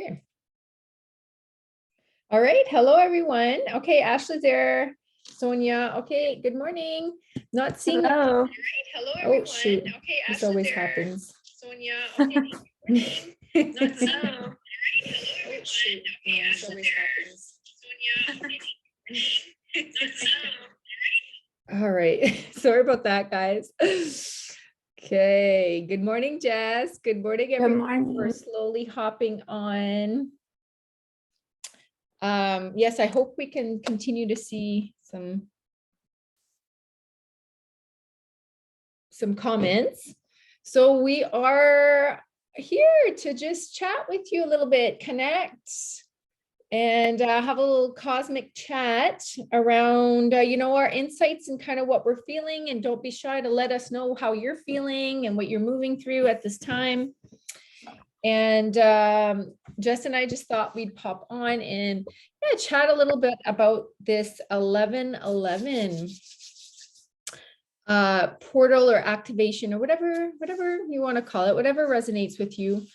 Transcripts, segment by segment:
Okay. All right. Hello, everyone. Okay, Ashley's there. Sonia. Okay, good morning. Not seeing. Hello. All right. Hello, everyone. Oh, shoot. Okay, this always happens. Sonia. Okay, good morning. Not seeing. Hello. Oh, shoot. Okay, this always happens. Sonia. Okay. All right. Sorry about that, guys. Okay. Good morning, Jess. Good morning, everyone. Good morning. We're slowly hopping on. Yes, I hope we can continue to see some comments. So we are here to just chat with you a little bit, connect, and have a little cosmic chat around, our insights and kind of what we're feeling. And don't be shy to let us know how you're feeling and what you're moving through at this time. And Jess and I just thought we'd pop on and chat a little bit about this 1111 portal or activation or whatever you want to call it, whatever resonates with you.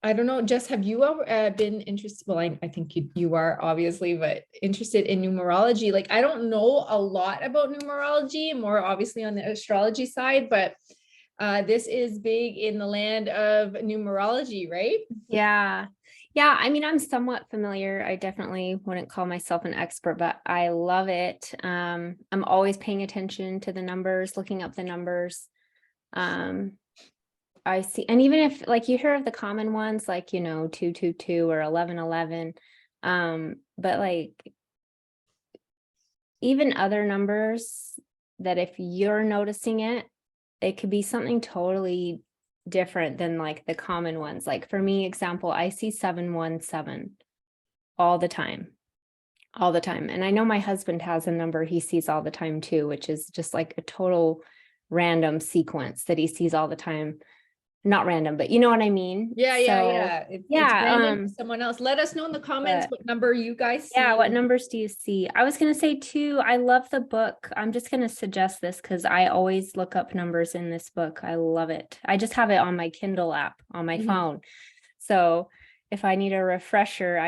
I don't know, Jess, have you ever been interested? Well, I think you are obviously, but interested in numerology. Like, I don't know a lot about numerology, more obviously on the astrology side, but this is big in the land of numerology, right? Yeah. I mean, I'm somewhat familiar. I definitely wouldn't call myself an expert, but I love it. I'm always paying attention to the numbers, looking up the numbers. I see, and even if like you hear of the common ones, like 222 or 1111, but like even other numbers that if you're noticing it, it could be something totally different than like the common ones. Like for me, example, I see 717 all the time. And I know my husband has a number he sees all the time too, which is just like a total random sequence that he sees all the time. Not random, but you know what I mean? Yeah. It's random to someone else. Let us know in the comments what number you guys see. Yeah, what numbers do you see? I was going to say too, I love the book. I'm just going to suggest this because I always look up numbers in this book. I love it. I just have it on my Kindle app on my phone. So if I need a refresher,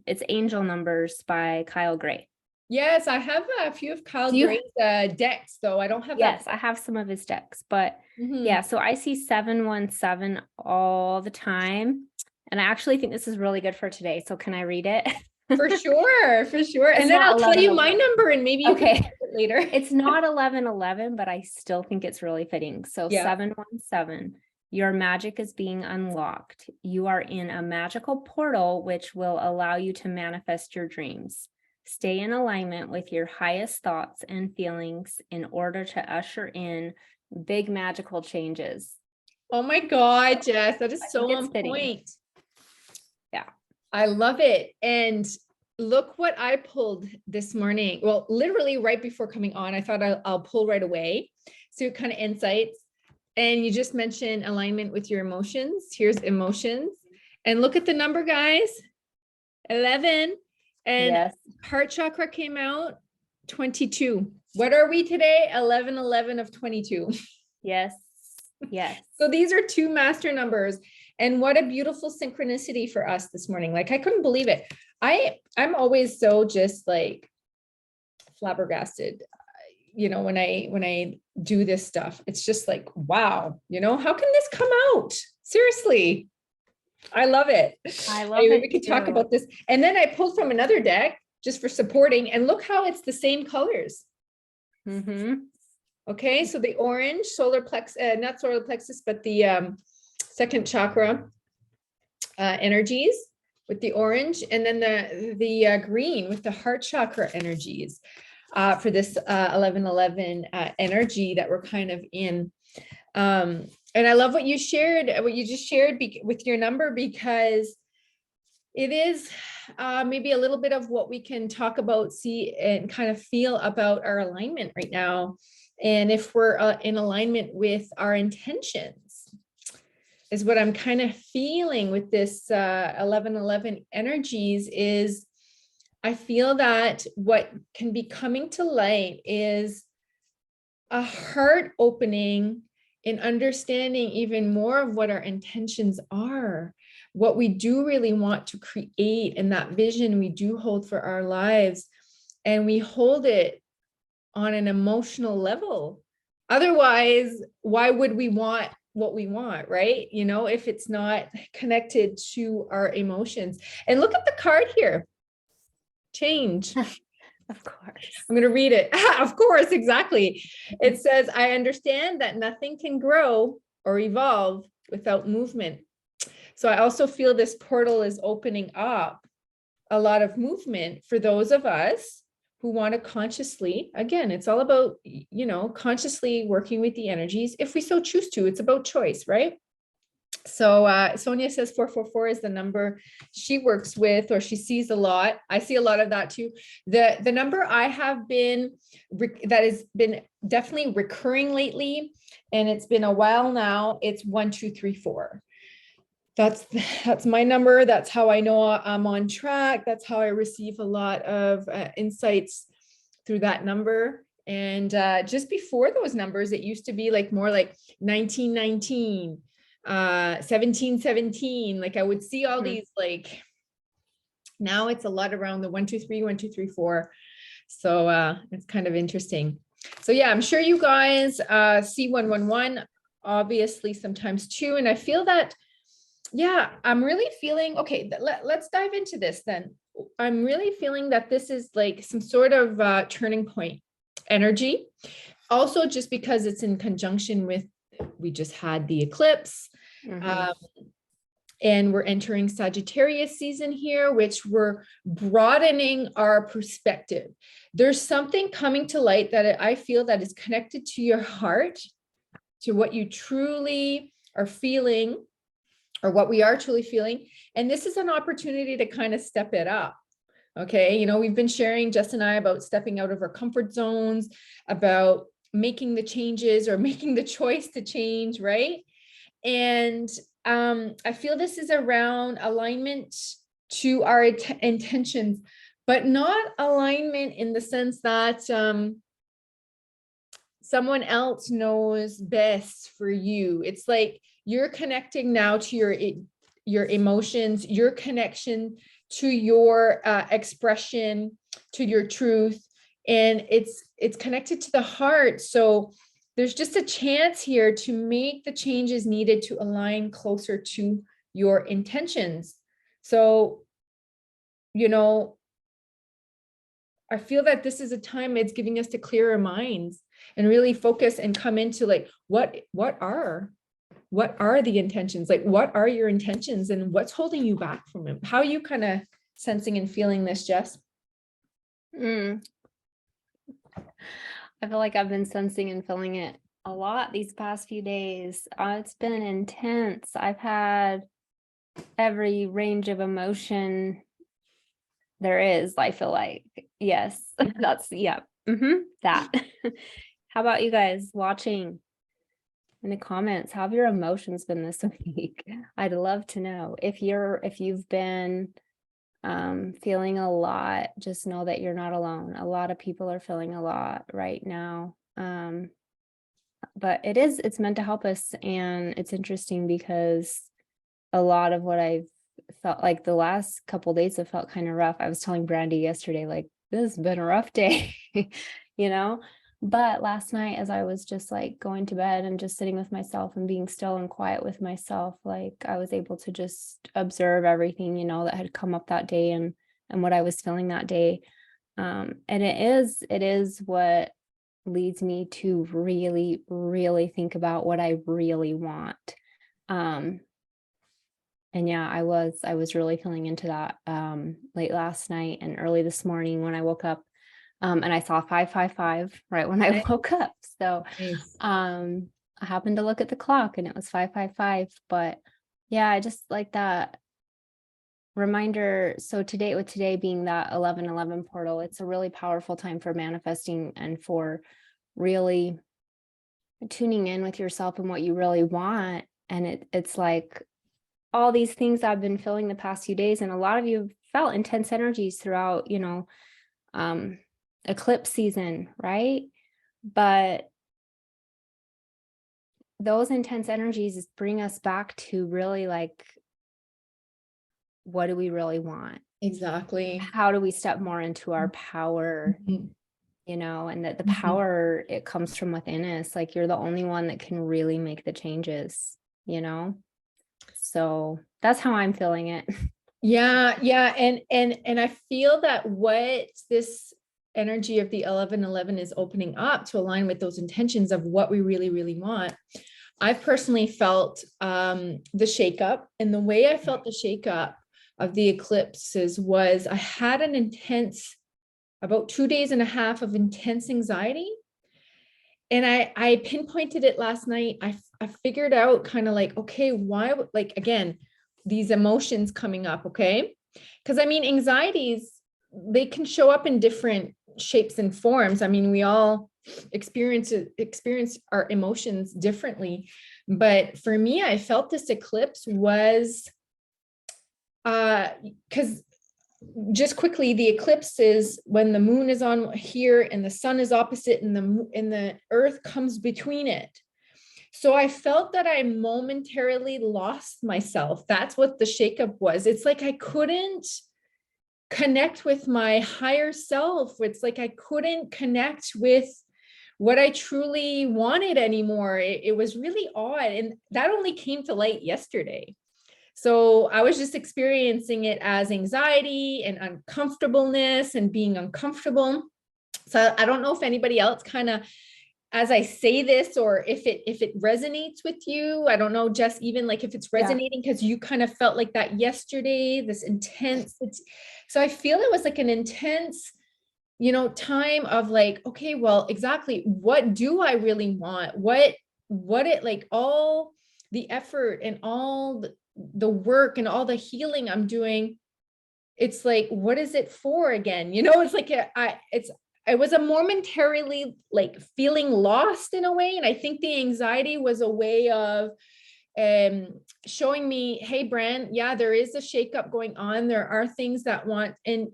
it's Angel Numbers by Kyle Gray. Yes, I have a few of Kyle Gray's decks, though. I don't have that. Yes, I have some of his decks, but yeah, so I see 717 all the time. And I actually think this is really good for today. So can I read it? For sure. And then I'll tell you my number and maybe you can read it later. It's not 1111, but I still think it's really fitting. So 717, your magic is being unlocked. You are in a magical portal, which will allow you to manifest your dreams. Stay in alignment with your highest thoughts and feelings in order to usher in big magical changes. Oh my God, Jess, that is so on point. Yeah. I love it. And look what I pulled this morning. Well, literally right before coming on, I thought I'll pull right away. So kind of insights. And you just mentioned alignment with your emotions. Here's emotions. And look at the number, guys. 11. And heart chakra came out 22. What are we today? 11 of 22. Yes. So these are two master numbers. And what a beautiful synchronicity for us this morning. Like, I couldn't believe it. I'm always so just like flabbergasted, when I do this stuff. It's just like, wow, how can this come out? Seriously. I love it. We could talk about this. And then I pulled from another deck just for supporting, and look how it's the same colors. Okay, so the orange solar plexus, not solar plexus, but the second chakra energies with the orange, and then the green with the heart chakra energies for this 1111 energy that we're kind of in. And I love what you just shared with your number, because it is maybe a little bit of what we can talk about, see, and kind of feel about our alignment right now. And if we're in alignment with our intentions, is what I'm kind of feeling with this 1111 energies. Is I feel that what can be coming to light is a heart opening in understanding even more of what our intentions are, what we do really want to create, and that vision we do hold for our lives. And we hold it on an emotional level. Otherwise, why would we want what we want, right? You know, if it's not connected to our emotions. And look at the card here. Change. Of course. I'm going to read it. Of course, exactly. It says, I understand that nothing can grow or evolve without movement. So I also feel this portal is opening up a lot of movement for those of us who want to consciously, again, it's all about, you know, consciously working with the energies if we so choose to. It's about choice, right? So Sonia says 444 is the number she works with, or she sees a lot. I see a lot of that too. The number I have been, that has been definitely recurring lately, and it's been a while now, it's 1234. That's my number. That's how I know I'm on track. That's how I receive a lot of insights through that number. And just before those numbers, it used to be like more like 1919, 1717. Like I would see all these, like, now it's a lot around the 123, 1234. So it's kind of interesting. So yeah, I'm sure you guys see 111, obviously sometimes too. And I feel that, yeah, I'm really feeling, okay, let's dive into this then. I'm really feeling that this is like some sort of turning point energy. Also, just because it's in conjunction with, we just had the eclipse. And we're entering Sagittarius season here, which we're broadening our perspective. There's something coming to light that I feel that is connected to your heart, to what you truly are feeling, or what we are truly feeling. And this is an opportunity to kind of step it up. Okay. You know, we've been sharing, Jess and I, about stepping out of our comfort zones, about making the changes or making the choice to change. Right. And I feel this is around alignment to our intentions, but not alignment in the sense that someone else knows best for you. It's like you're connecting now to your emotions, your connection to your expression, to your truth, and it's connected to the heart. So there's just a chance here to make the changes needed to align closer to your intentions. So, you know, I feel that this is a time it's giving us to clear our minds and really focus and come into like, what are the intentions? Like, what are your intentions and what's holding you back from them? How are you kind of sensing and feeling this, Jess? I feel like I've been sensing and feeling it a lot these past few days. It's been intense. I've had every range of emotion there is, I feel like. Yes, that's, yeah. That. How about you guys watching in the comments? How have your emotions been this week? I'd love to know. If you've been feeling a lot, just know that you're not alone. A lot of people are feeling a lot right now. But it's meant to help us. And it's interesting because a lot of what I've felt like the last couple days have felt kind of rough. I was telling Brandy yesterday, like, this has been a rough day, you know? But last night, as I was just like going to bed and just sitting with myself and being still and quiet with myself, like I was able to just observe everything, you know, that had come up that day and what I was feeling that day. And it is what leads me to really, really think about what I really want. And yeah, I was really feeling into that late last night and early this morning when I woke up. And I saw 555 right when I woke up. So Nice. I happened to look at the clock and it was 555. But yeah, I just like that reminder. So today being that 1111 portal, it's a really powerful time for manifesting and for really tuning in with yourself and what you really want. And it's like all these things I've been feeling the past few days, and a lot of you have felt intense energies throughout, you know, eclipse season, right? But those intense energies bring us back to really like, what do we really want? Exactly. How do we step more into our power? Mhm. You know, and that the Mhm. power, it comes from within us. Like you're the only one that can really make the changes, you know? So that's how I'm feeling it. Yeah, yeah. And I feel that what this energy of the 1111 is opening up to align with those intentions of what we really, really want. I've personally felt the shakeup, and the way I felt the shakeup of the eclipses was I had an intense, about 2 days and a half of intense anxiety. And I pinpointed it last night. I figured out kind of like, okay, why, like, again, these emotions coming up, okay? Because I mean, anxieties, they can show up in different shapes and forms. I mean, we all experience our emotions differently. But for me, I felt this eclipse was because just quickly, the eclipse is when the moon is on here and the sun is opposite and the earth comes between it. So I felt that I momentarily lost myself. That's what the shakeup was. It's like I couldn't connect with my higher self. It's like I couldn't connect with what I truly wanted anymore. It was really odd. And that only came to light yesterday. So I was just experiencing it as anxiety and uncomfortableness and being uncomfortable. So I don't know if anybody else kind of, as I say this, or if it resonates with you. I don't know, Jess, even like if it's resonating because you kind of felt like that yesterday, this intense. So I feel it was like an intense, time of like, okay, well, exactly, what do I really want? What it like all the effort and all the work and all the healing I'm doing, it's like, what is it for again? It's like I was a momentarily like feeling lost in a way. And I think the anxiety was a way of um showing me, hey Bran, yeah, there is a shakeup going on. There are things that want, and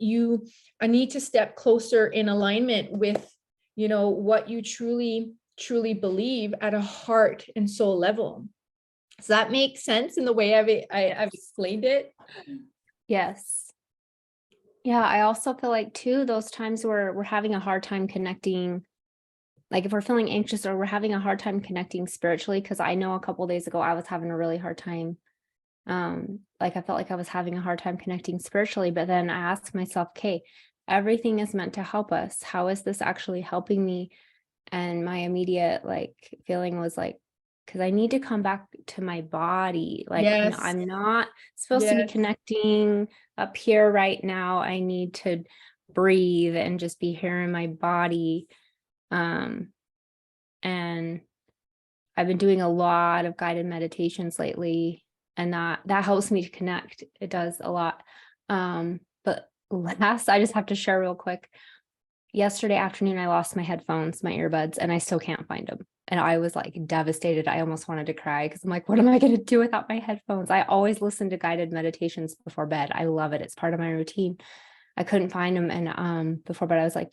I need to step closer in alignment with what you truly believe at a heart and soul level. Does that make sense in the way I've explained it? Yes. Yeah, I also feel like too, those times where we're having a hard time connecting, like if we're feeling anxious or we're having a hard time connecting spiritually, because I know a couple days ago I was having a really hard time. Like I felt like I was having a hard time connecting spiritually, but then I asked myself, okay, everything is meant to help us. How is this actually helping me? And my immediate like feeling was like, because I need to come back to my body. Like, Yes. I'm not supposed to be Yes. connecting up here right now. I need to breathe and just be here in my body. And I've been doing a lot of guided meditations lately, and that helps me to connect. It does a lot. But last, I just have to share real quick. Yesterday afternoon, I lost my headphones, my earbuds, and I still can't find them. And I was like devastated. I almost wanted to cry because I'm like, what am I going to do without my headphones? I always listen to guided meditations before bed. I love it. It's part of my routine. I couldn't find them. And before bed, I was like,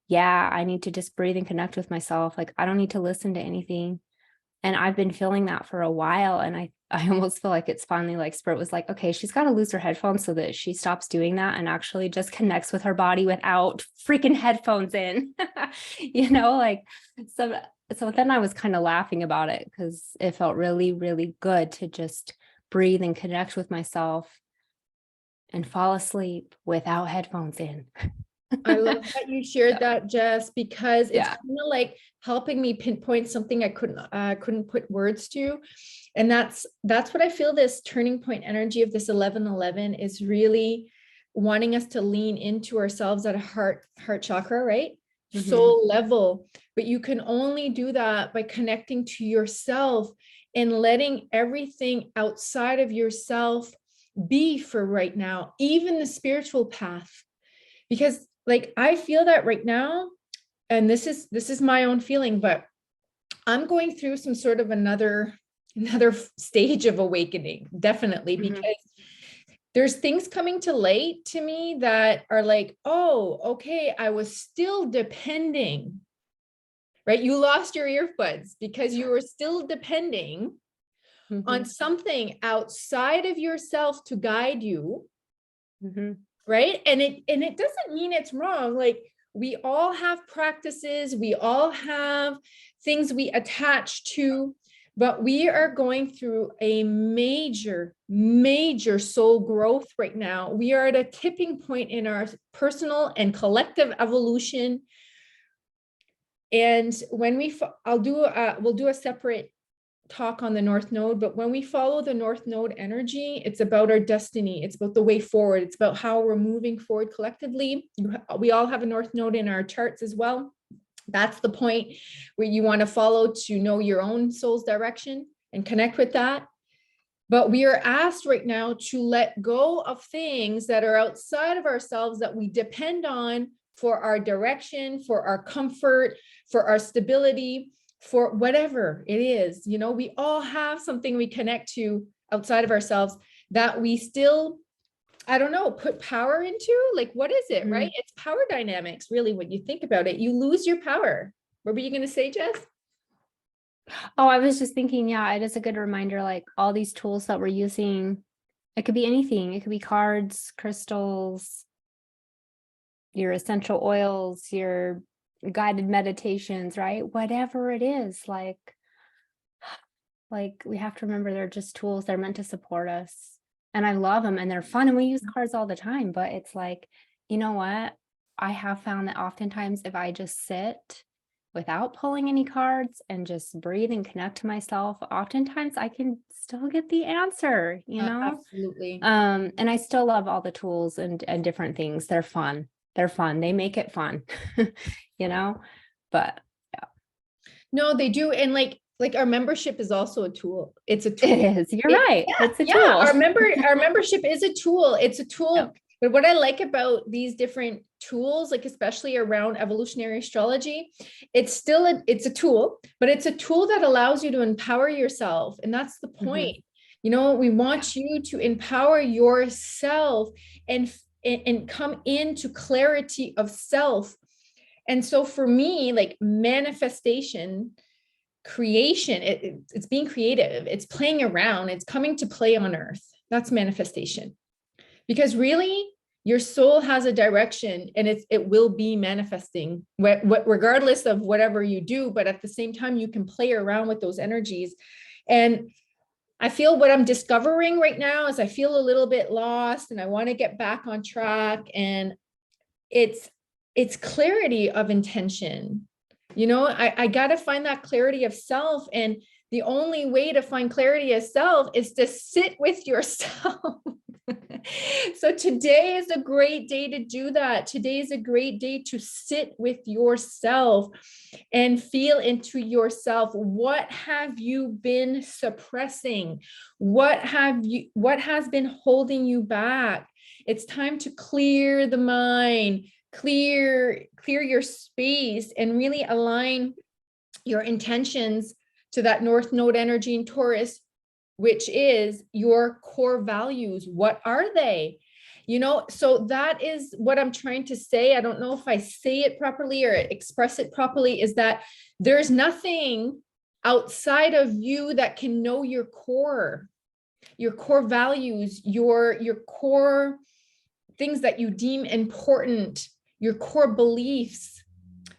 yeah, I need to just breathe and connect with myself. Like, I don't need to listen to anything. And I've been feeling that for a while. And I almost feel like it's finally like Spirit was like, okay, she's got to lose her headphones so that she stops doing that and actually just connects with her body without freaking headphones in, like, so then I was kind of laughing about it because it felt really, really good to just breathe and connect with myself and fall asleep without headphones in. I love that you shared that, Jess, because it's Yeah. kind of like helping me pinpoint something I couldn't put words to. And that's what I feel this turning point energy of this 1111 is really wanting us to lean into ourselves at a heart chakra, right? Mhm. Soul level. But you can only do that by connecting to yourself and letting everything outside of yourself be for right now, even the spiritual path. Because like I feel that right now, and this is my own feeling, but I'm going through some sort of another stage of awakening, definitely, Mhm. because there's things coming to light to me that are like, oh, okay, I was still depending right? You lost your earbuds because you were still depending on Mhm, something outside of yourself to guide you, mhm. right? And it doesn't mean it's wrong. Like, we all have practices, we all have things we attach to, but we are going through a major, major soul growth right now. We are at a tipping point in our personal and collective evolution. And when we'll do a separate talk on the North Node, but when we follow the North Node energy, it's about our destiny. It's about the way forward. It's about how we're moving forward collectively. We all have a North Node in our charts as well. That's the point where you want to follow to know your own soul's direction and connect with that. But we are asked right now to let go of things that are outside of ourselves that we depend on for our direction, for our comfort, for our stability, for whatever it is. You know, we all have something we connect to outside of ourselves that we still, I don't know, put power into. Like, what is it, right? It's power dynamics, really, when you think about it. You lose your power. What were you going to say, Jess? Oh, I was just thinking, yeah, it is a good reminder, like all these tools that we're using, it could be anything. It could be cards, crystals, your essential oils, your guided meditations, right? Whatever it is, like we have to remember they're just tools. They're meant to support us. And I love them and they're fun and we use cards all the time, but it's like, you know what? I have found that oftentimes if I just sit without pulling any cards and just breathe and connect to myself, oftentimes I can still get the answer, you know? Absolutely. And I still love all the tools and different things. They're fun. They're fun. They make it fun, you know? But No, they do. And like our membership is also a tool. It's a it tool. is. You're right. It's a Yeah, tool. our membership is a tool. It's a tool. Yep. But what I like about these different tools, like especially around evolutionary astrology, it's a tool, but it's a tool that allows you to empower yourself. And that's the point. You know, we want you to empower yourself and come into clarity of self. And so for me, like manifestation, creation, it's being creative, it's playing around, it's coming to play on earth. That's manifestation. Because really, your soul has a direction and it will be manifesting regardless of whatever you do. But at the same time, you can play around with those energies. And I feel what I'm discovering right now is I feel a little bit lost and I want to get back on track. And it's clarity of intention. You know, I got to find that clarity of self. And the only way to find clarity of self is to sit with yourself. So today is a great day to do that. Today is a great day to sit with yourself and feel into yourself. What have you been suppressing? What has been holding you back? It's time to clear the mind, clear your space, and really align your intentions to that North Node energy in Taurus, which is your core values. What are they? You know, so that is what I'm trying to say. I don't know if I say it properly or express it properly, is that there's nothing outside of you that can know your core values, your core things that you deem important, your core beliefs.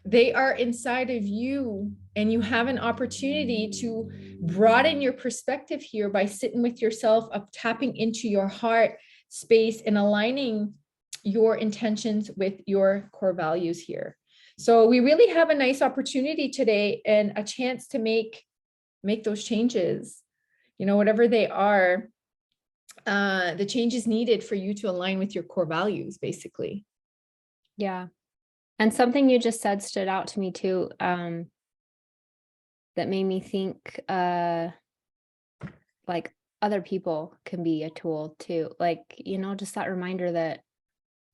They are inside of you, and you have an opportunity to broaden your perspective here by sitting with yourself, of tapping into your heart space and aligning your intentions with your core values here. So we really have a nice opportunity today and a chance to make those changes, you know, whatever they are, the changes needed for you to align with your core values, basically. Yeah. And something you just said stood out to me too, that made me think, like other people can be a tool too. Like, you know, just that reminder that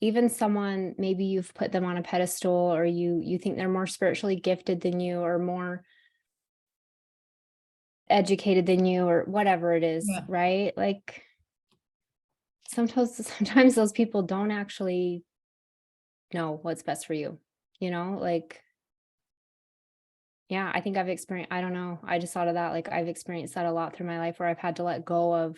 even someone, maybe you've put them on a pedestal, or you think they're more spiritually gifted than you, or more educated than you, or whatever it is, Yeah. right? Like sometimes those people don't actually know what's best for you, you know, like Yeah, I think I've experienced, I don't know, I just thought of that, like, I've experienced that a lot through my life where I've had to let go of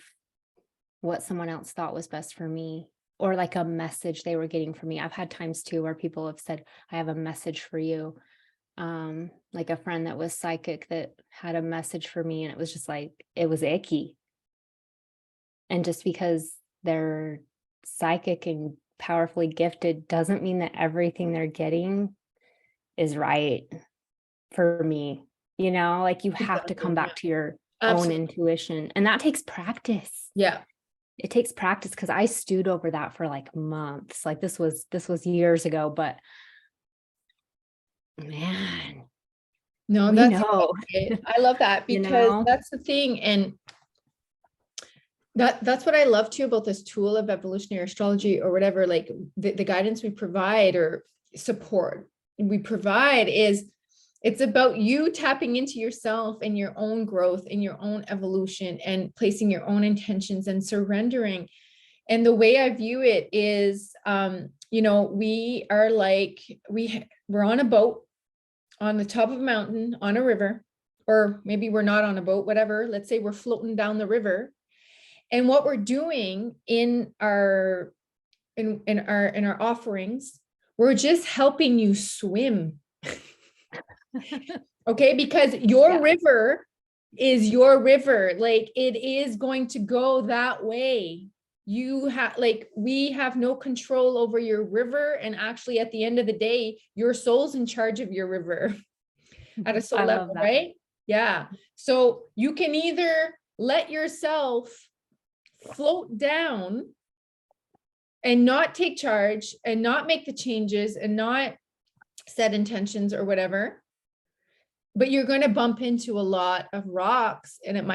what someone else thought was best for me, or like a message they were getting from me. I've had times too where people have said, "I have a message for you." Like a friend that was psychic that had a message for me, and it was just like, it was icky. And just because they're psychic and powerfully gifted doesn't mean that everything they're getting is right for me. Like you have to Exactly. come Yeah. back to your own Absolutely. intuition. And that takes practice. Yeah. It takes practice because I stewed over that for like months. Like this was years ago, but man, No, we that's know, exactly it. I love that you because know? that's the thing. And that's what I love too about this tool of evolutionary astrology or whatever, like the guidance we provide or support we provide is it's about you tapping into yourself and your own growth and your own evolution and placing your own intentions and surrendering. And the way I view it is, we are like, we're on a boat on the top of a mountain on a river, or maybe we're not on a boat, whatever. Let's say we're floating down the river. And what we're doing in our in our offerings, we're just helping you swim. Okay, because your Yeah, river is your river. Like it is going to go that way. You have like we have no control over your river. And actually, at the end of the day, your soul's in charge of your river at a soul I level, love that. right? Yeah. So you can either let yourself float down and not take charge and not make the changes and not set intentions or whatever, but you're going to bump into a lot of rocks and it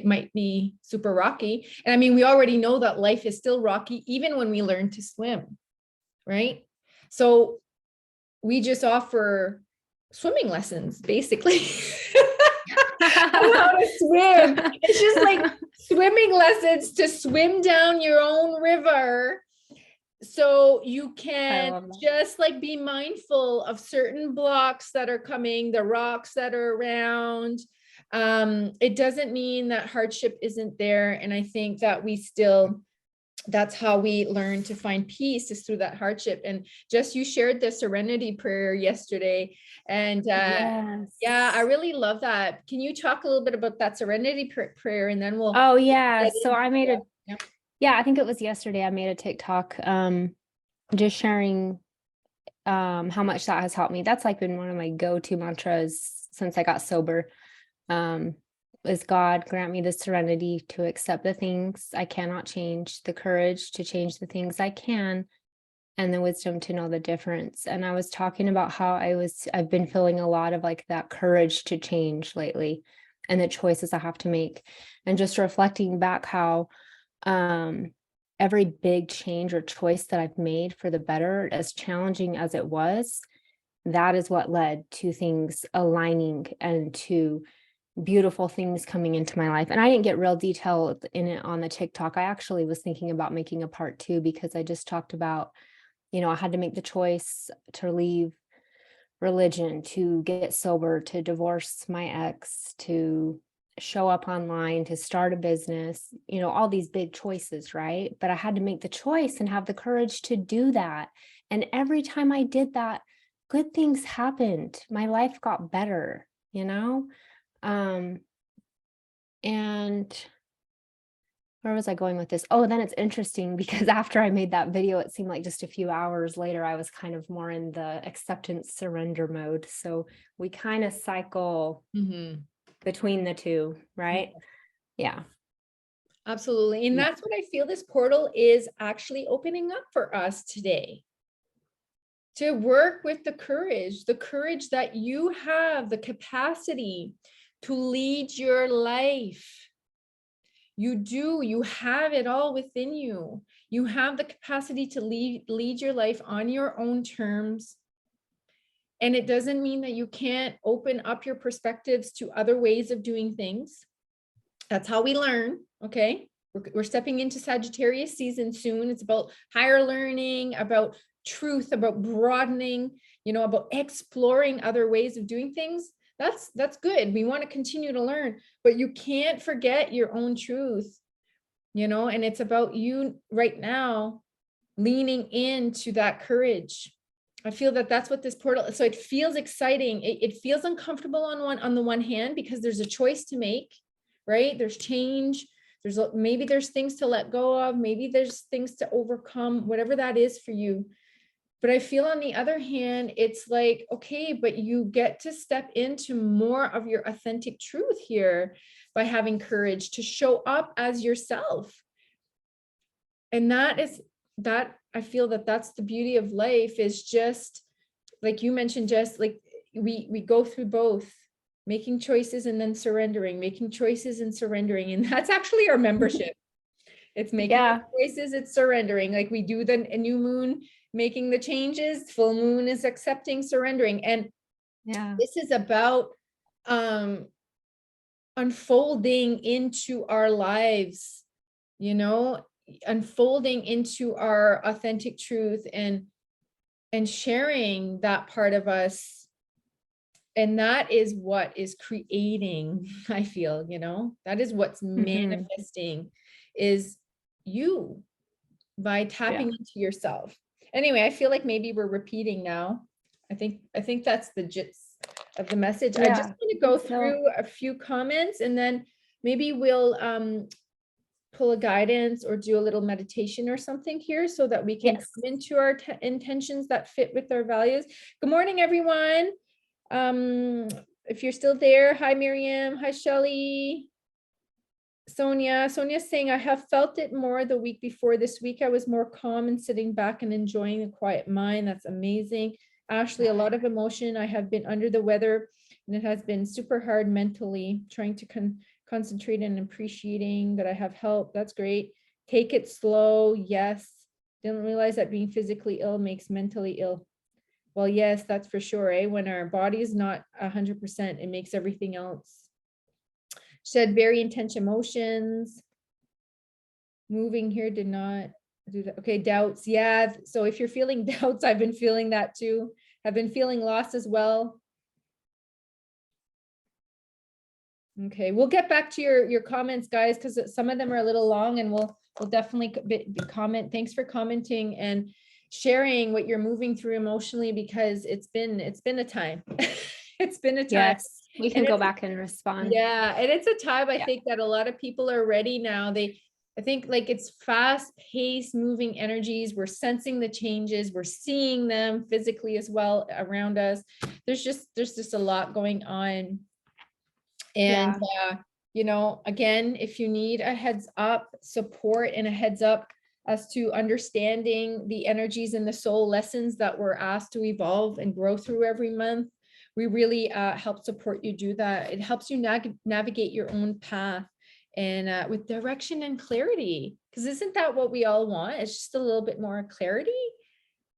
might be super rocky. And I mean, we already know that life is still rocky even when we learn to swim, right? So we just offer swimming lessons basically. How to swim. It's just like swimming lessons to swim down your own river so you I can love that. just like be mindful of certain blocks that are coming, the rocks that are around. It doesn't mean that hardship isn't there. And I think that that's how we learn to find peace is through that hardship. And just you shared the serenity prayer yesterday. And yeah, I Yes. really love that. Can you talk a little bit about that serenity prayer and then we'll Oh yeah. get So into I made a yeah. yeah, I think it was yesterday I made a TikTok just sharing how much that has helped me. That's like been one of my go-to mantras since I got sober. Um is God grant me the serenity to accept the things I cannot change, the courage to change the things I can, and the wisdom to know the difference. And I was talking about how I've been feeling a lot of like that courage to change lately and the choices I have to make. And just reflecting back how um every big change or choice that I've made for the better, as challenging as it was, that is what led to things aligning and to beautiful things coming into my life. And I didn't get real detailed in it on the TikTok. I actually was thinking about making a part 2 because I just talked about, I had to make the choice to leave religion, to get sober, to divorce my ex, to show up online, to start a business, all these big choices, right? But I had to make the choice and have the courage to do that. And every time I did that, good things happened. My life got better, you know? Um, and where was I going with this? Oh, then it's interesting because after I made that video, it seemed like just a few hours later, I was kind of more in the acceptance surrender mode. So we kind of cycle Mhm. between the two, right? Yeah. Absolutely. And Yeah. that's what I feel this portal is actually opening up for us today. To work with the courage that you have the capacity to lead your life. You have it all within you. You have the capacity to lead your life on your own terms. And it doesn't mean that you can't open up your perspectives to other ways of doing things. That's how we learn. Okay. We're stepping into Sagittarius season soon. It's about higher learning, about truth, about broadening, about exploring other ways of doing things. that's good. We want to continue to learn, but you can't forget your own truth, and it's about you right now leaning into that courage. I feel that that's what this portal, so it feels exciting. It feels uncomfortable on the one hand, because there's a choice to make, right? There's change. Maybe there's things to let go of. Maybe there's things to overcome, whatever that is for you. But I feel on the other hand, it's like, okay, but you get to step into more of your authentic truth here by having courage to show up as yourself. And that I feel that that's the beauty of life, is just like you mentioned, just like we go through both, making choices and then surrendering, making choices and surrendering. And that's actually our membership. It's making choices, it's surrendering. Like we do the new moon, making the changes, full moon is accepting, surrendering. And this is about unfolding into our lives, unfolding into our authentic truth, and sharing that part of us. And that is what is creating, I feel, that is what's manifesting, is you, by tapping into yourself. Anyway, I feel like maybe we're repeating now. I think that's the gist of the message. I just want to go through a few comments, and then maybe we'll pull a guidance or do a little meditation or something here, so that we can come into our intentions that fit with our values. Good morning, everyone. If you're still there, hi Miriam, hi Shelly. Sonia's saying, I have felt it more the week before. This week I was more calm and sitting back and enjoying a quiet mind. That's amazing. Ashley, a lot of emotion. I have been under the weather, and it has been super hard mentally, trying to concentrate and appreciating that I have help. That's great. Take it slow. Yes. Didn't realize that being physically ill makes mentally ill. Well, yes, that's for sure. When our body is not 100%, it makes everything else. Shed very intense emotions. Moving here did not do that. Okay, doubts. Yeah. So if you're feeling doubts, I've been feeling that too. I've been feeling lost as well. Okay, we'll get back to your comments, guys, because some of them are a little long, and we'll definitely comment. Thanks for commenting and sharing what you're moving through emotionally, because it's been a time. It's been a time. Yes, we can go back and respond. Yeah, and it's a time I think that a lot of people are ready now. I think like it's fast-paced moving energies. We're sensing the changes, we're seeing them physically as well around us. There's just a lot going on. And again, if you need a heads up support and a heads up as to understanding the energies and the soul lessons that we're asked to evolve and grow through every month, we really help support you do that. It helps you navigate your own path, and with direction and clarity, because isn't that what we all want? It's just a little bit more clarity.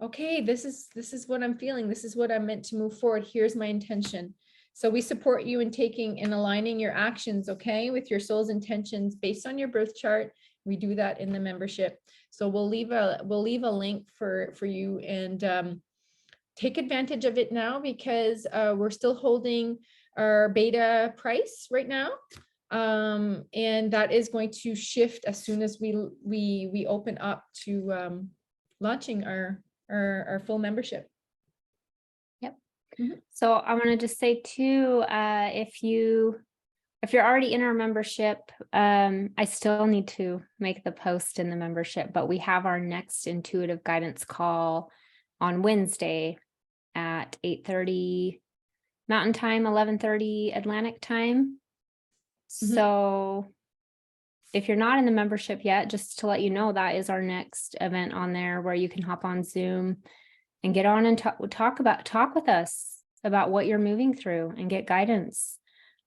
Okay, this is what I'm feeling. This is what I'm meant to move forward. Here's my intention. So we support you in taking and aligning your actions, okay, with your soul's intentions based on your birth chart. We do that in the membership. So we'll leave a link for you, and take advantage of it now, because we're still holding our beta price right now. And that is going to shift as soon as we open up to launching our full membership. So I want to just say too, if you're already in our membership, I still need to make the post in the membership, but we have our next intuitive guidance call on Wednesday at 8:30 Mountain Time, 11:30 Atlantic Time. So if you're not in the membership yet, just to let you know, that is our next event on there, where you can hop on Zoom and get on and talk with us about what you're moving through and get guidance.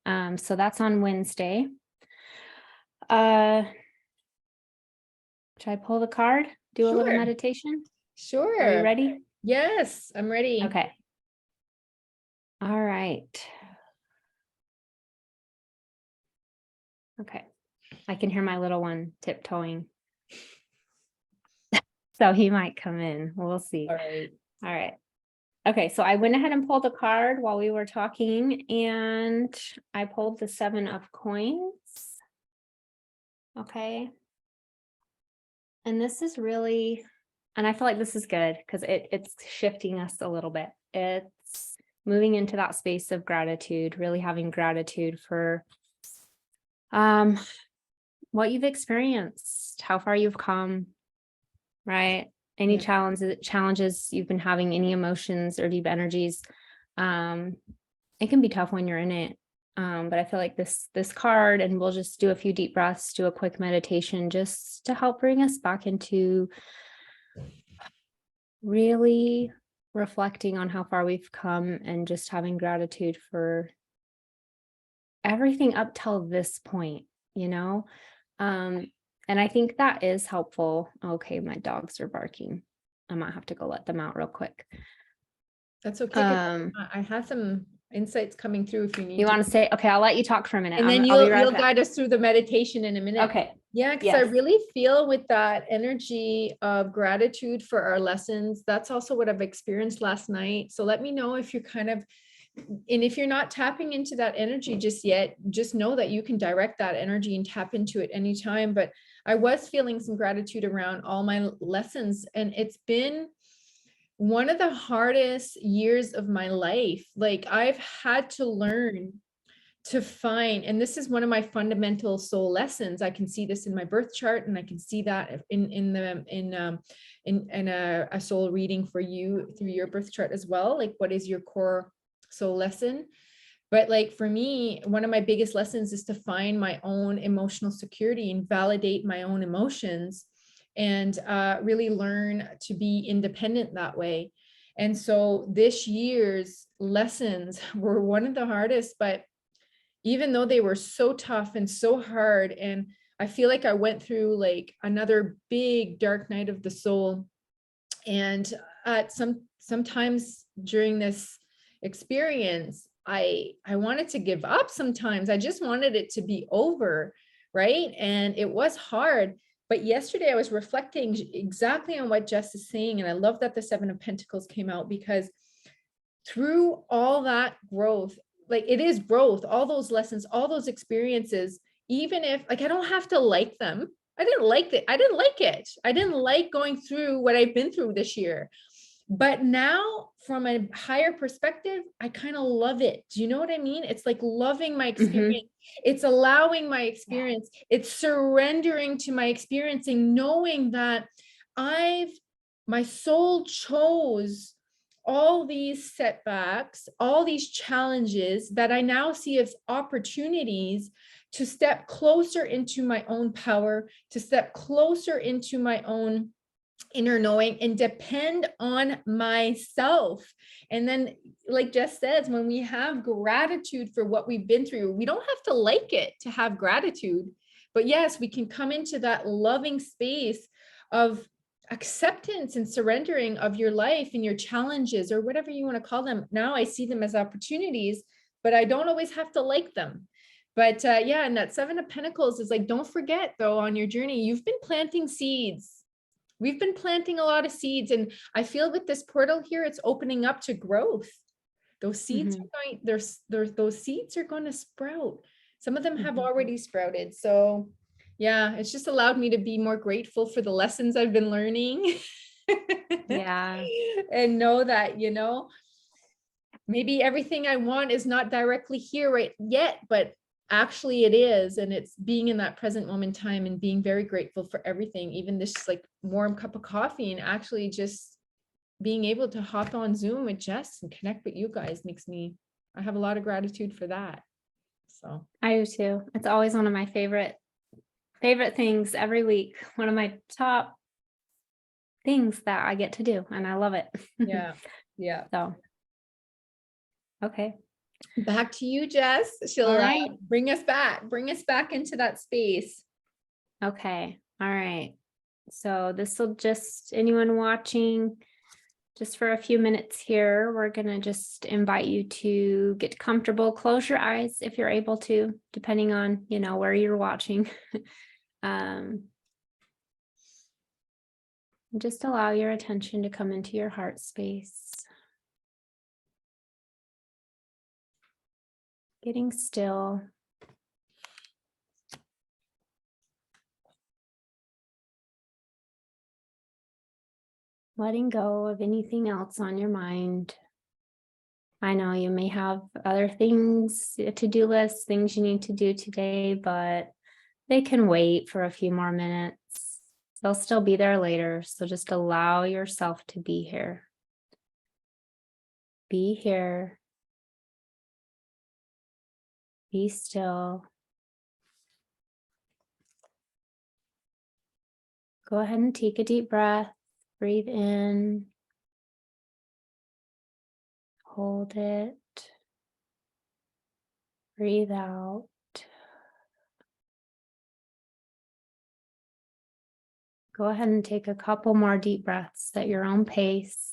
So that's on Wednesday. Should I pull the card? Do a little meditation? Sure. Are you ready? Yes, I'm ready. Okay. All right. Okay. I can hear my little one tiptoeing. So he might come in. We'll see. All right. All right. Okay, so I went ahead and pulled a card while we were talking, and I pulled the 7 of coins. Okay. And this is really, and I feel like this is good because it's shifting us a little bit. It's moving into that space of gratitude, really having gratitude for what you've experienced, how far you've come, right? Any Yeah. challenges you've been having, any emotions or deep energies. It can be tough when you're in it. But I feel like this card, and we'll just do a few deep breaths, do a quick meditation just to help bring us back into really reflecting on how far we've come and just having gratitude for everything up till this point, you know? And I think that is helpful. Okay, my dogs are barking. I might have to go let them out real quick. That's okay. 'Cause I have some insights coming through if you need You to. want to say, okay, I'll let you talk for a minute. And then I'll be right you'll back. guide us through the meditation in a minute. Okay. Yeah, because I Yes. really feel with that energy of gratitude for our lessons. That's also what I've experienced last night. So let me know if you're kind of, and if you're not tapping into that energy just yet, just know that you can direct that energy and tap into it anytime. But I was feeling some gratitude around all my lessons, and it's been one of the hardest years of my life. Like I've had to learn to find, and this is one of my fundamental soul lessons. I can see this in my birth chart, and I can see that in a soul reading for you through your birth chart as well. Like, what is your core soul lesson? But like for me, one of my biggest lessons is to find my own emotional security and validate my own emotions, and really learn to be independent that way. And so this year's lessons were one of the hardest, but even though they were so tough and so hard, and I feel like I went through like another big dark night of the soul. And at sometimes during this experience, I wanted to give up. Sometimes I just wanted it to be over, right? And it was hard. But yesterday I was reflecting exactly on what Jess is saying, and I love that the 7 of Pentacles came out, because through all that growth, like it is growth, all those lessons, all those experiences, even if like I don't have to like them. I didn't like it. I didn't like it. I didn't like going through what I've been through this year. But now, from a higher perspective, I kind of love it. Do you know what I mean? It's like loving my experience. It's allowing my experience. It's surrendering to my experiencing, knowing that my soul chose all these setbacks, all these challenges that I now see as opportunities to step closer into my own power, to step closer into my own inner knowing, and depend on myself. And then, like Jess says, when we have gratitude for what we've been through, we don't have to like it to have gratitude. But yes, we can come into that loving space of acceptance and surrendering of your life and your challenges, or whatever you want to call them. Now I see them as opportunities, but I don't always have to like them. But yeah, and that 7 of Pentacles is like, don't forget though, on your journey, you've been planting seeds. We've been planting a lot of seeds, and I feel with this portal here, it's opening up to growth. Those seeds are going, those seeds are going to sprout. Some of them have already sprouted. So yeah, it's just allowed me to be more grateful for the lessons I've been learning. Yeah. And know that, maybe everything I want is not directly here right yet, but actually it is. And it's being in that present moment in time and being very grateful for everything, even this like warm cup of coffee, and actually just being able to hop on Zoom with Jess and connect with you guys I have a lot of gratitude for that. So I do too. It's always one of my favorite things every week. One of my top things that I get to do, and I love it. yeah. Yeah. So, okay. Back to you, Jess. She'll All right. bring us back into that space. Okay. All right. So this will just, anyone watching, just for a few minutes here, we're going to just invite you to get comfortable. Close your eyes if you're able to, depending on, where you're watching. Just allow your attention to come into your heart space. Getting still. Letting go of anything else on your mind. I know you may have other things, a to-do list, things you need to do today, but they can wait for a few more minutes. They'll still be there later. So just allow yourself to be here. Be here. Be still. Go ahead and take a deep breath. Breathe in. Hold it. Breathe out. Go ahead and take a couple more deep breaths at your own pace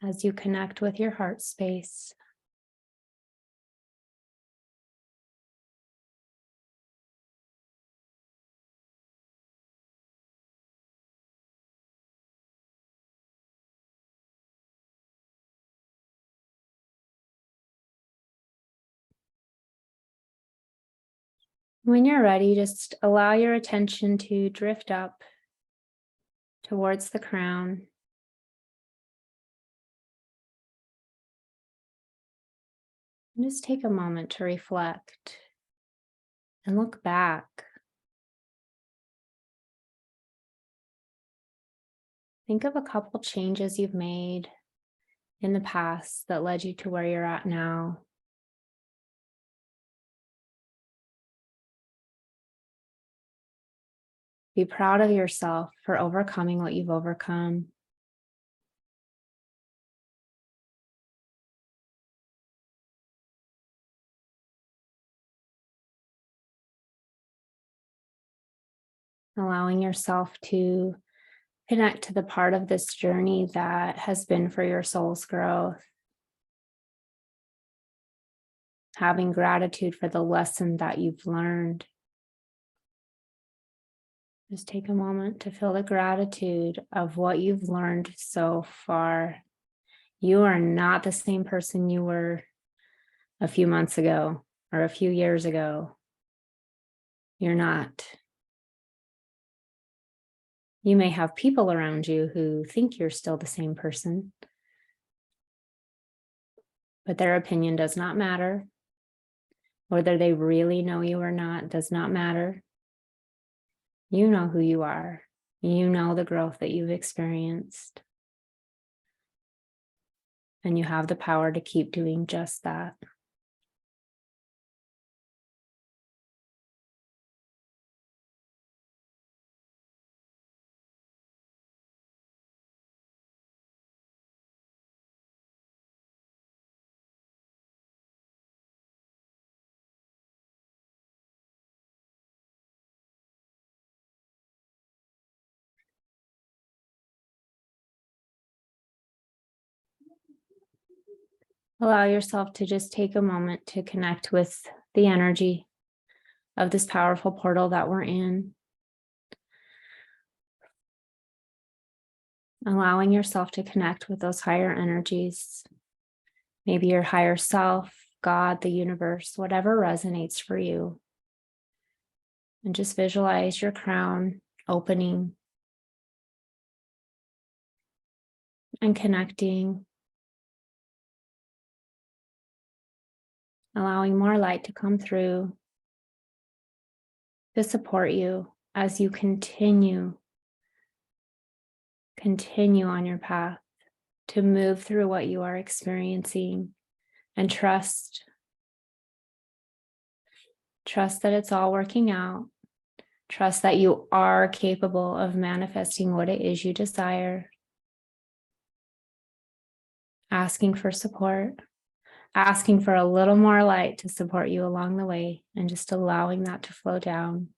as you connect with your heart space. When you're ready, just allow your attention to drift up towards the crown. And just take a moment to reflect and look back. Think of a couple changes you've made in the past that led you to where you're at now. Be proud of yourself for overcoming what you've overcome. Allowing yourself to connect to the part of this journey that has been for your soul's growth. Having gratitude for the lesson that you've learned. Just take a moment to feel the gratitude of what you've learned so far. You are not the same person you were a few months ago or a few years ago. You're not. You may have people around you who think you're still the same person, but their opinion does not matter. Whether they really know you or not does not matter. You know who you are. You know the growth that you've experienced. And you have the power to keep doing just that. Allow yourself to just take a moment to connect with the energy of this powerful portal that we're in. Allowing yourself to connect with those higher energies, maybe your higher self, God, the universe, whatever resonates for you. And just visualize your crown opening and connecting, allowing more light to come through to support you as you continue on your path to move through what you are experiencing, and trust that it's all working out. Trust that you are capable of manifesting what it is you desire. Asking for support, asking for a little more light to support you along the way, and just allowing that to flow down.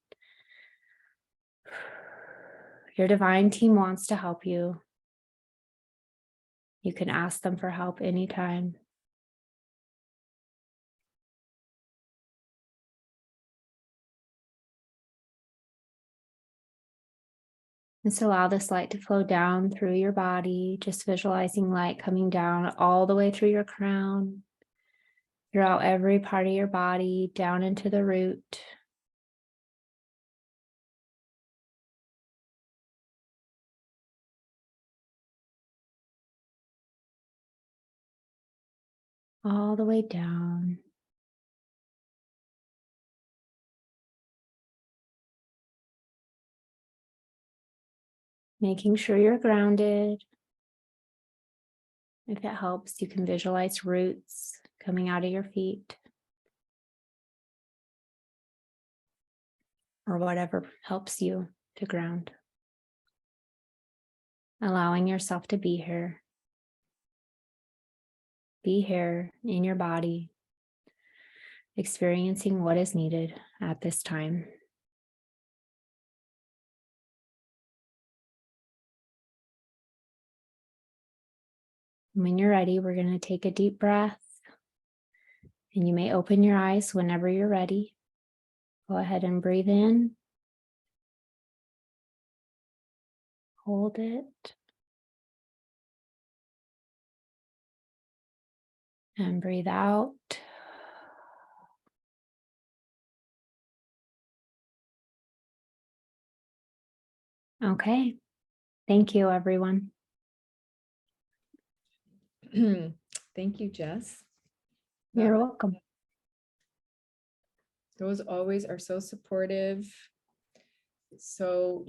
Your divine team wants to help you. You can ask them for help anytime. Just allow this light to flow down through your body, just visualizing light coming down all the way through your crown, throughout every part of your body, down into the root. All the way down. Making sure you're grounded. If it helps, you can visualize roots coming out of your feet, or whatever helps you to ground. Allowing yourself to be here. Be here in your body, experiencing what is needed at this time. When you're ready, we're going to take a deep breath, and you may open your eyes whenever you're ready. Go ahead and breathe in. Hold it. And breathe out. Okay. Thank you, everyone. Thank you, Jess. You're welcome. Those always are so supportive. So,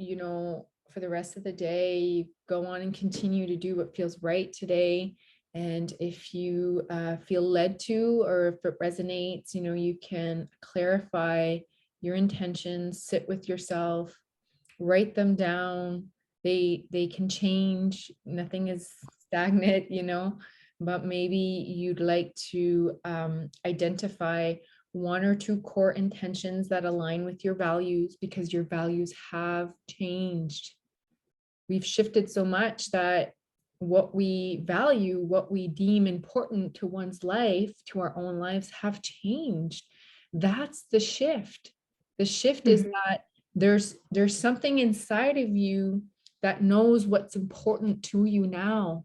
for the rest of the day, go on and continue to do what feels right today. And if you feel led to, or if it resonates, you can clarify your intentions, sit with yourself, write them down. They can change. Nothing is stagnant, but maybe you'd like to identify one or two core intentions that align with your values, because your values have changed. We've shifted so much that what we value, what we deem important to one's life, to our own lives, have changed. That's the shift. The shift is that there's something inside of you that knows what's important to you now,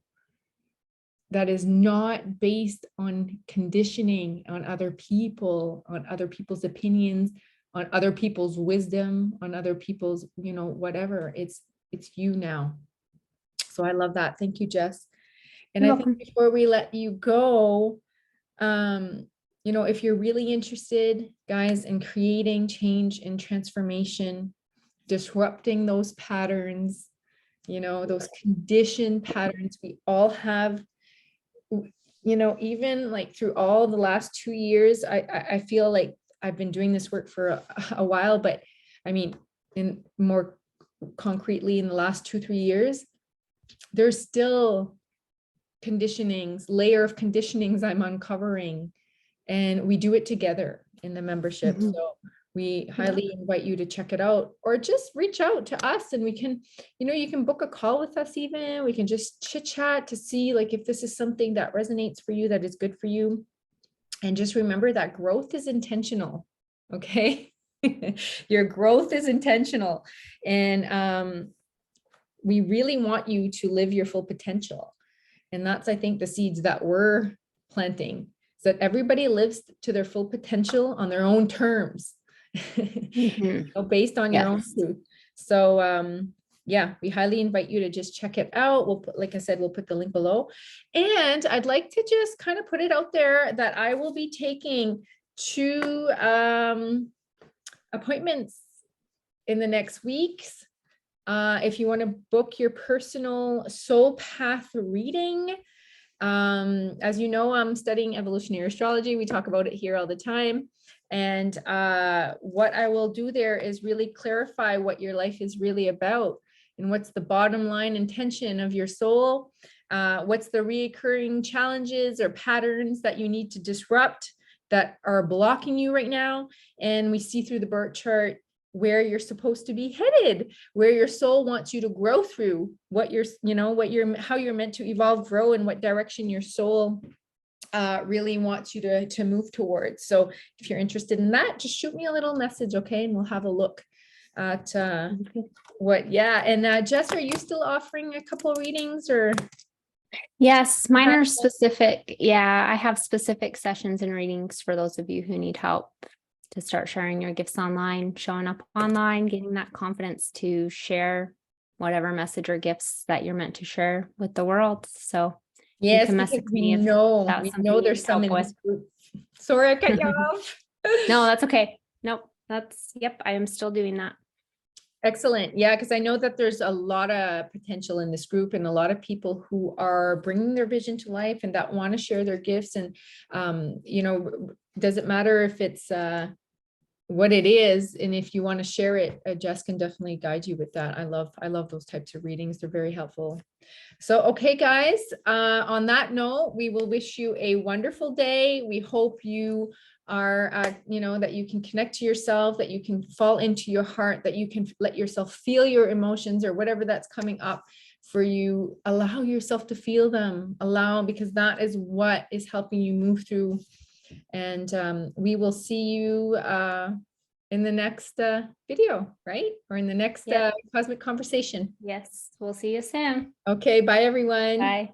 that is not based on conditioning, on other people, on other people's opinions, on other people's wisdom, on other people's, whatever. It's you now. So I love that. Thank you, Jess. And You're I think welcome. before we let you go, if you're really interested, guys, in creating change and transformation, disrupting those patterns, those conditioned patterns we all have, even like through all the last 2 years, I feel like I've been doing this work for a while, but I mean, in more concretely in the last 2-3 years, there's still layer of conditionings I'm uncovering, and we do it together in the membership. So we highly invite you to check it out, or just reach out to us, and we can, you can book a call with us. Even we can just chit chat to see like if this is something that resonates for you, that is good for you. And just remember that growth is intentional. Okay. Your growth is intentional. And we really want you to live your full potential. And that's, I think, the seeds that we're planting, is that everybody lives to their full potential on their own terms. Based on your own truth. So yeah, we highly invite you to just check it out. We'll put, like I said, we'll put the link below. And I'd like to just kind of put it out there that I will be taking 2 appointments in the next weeks. If you want to book your personal soul path reading, as you know, I'm studying evolutionary astrology. We talk about it here all the time. And what I will do there is really clarify what your life is really about, and what's the bottom line intention of your soul. What's the reoccurring challenges or patterns that you need to disrupt that are blocking you right now. And we see through the birth chart where you're supposed to be headed, where your soul wants you to grow through, what you're, how you're meant to evolve, grow, and what direction your soul really wants you to move towards. So if you're interested in that, just shoot me a little message, okay? And we'll have a look. at yeah. And Jess, are you still offering a couple readings or? Yes, mine are specific. Yeah, I have specific sessions and readings for those of you who need help to start sharing your gifts online, showing up online, getting that confidence to share whatever message or gifts that you're meant to share with the world. So Yes, can because message we me if know that's something you there's need some help in with. this group. Sorry, I cut you off. No, that's okay. Nope. Yep, I am still doing that. Excellent. Yeah, because I know that there's a lot of potential in this group and a lot of people who are bringing their vision to life and that want to share their gifts. And, doesn't matter if it's what it is. And if you want to share it, Jess can definitely guide you with that. I love those types of readings. They're very helpful. So, okay, guys, on that note, we will wish you a wonderful day. We hope you are, that you can connect to yourself, that you can fall into your heart, that you can let yourself feel your emotions or whatever that's coming up for you. Allow yourself to feel them, because that is what is helping you move through. And we will see you in the next video, right? Or in the next Yep. cosmic conversation. Yes, we'll see you soon. Okay, bye everyone. Bye.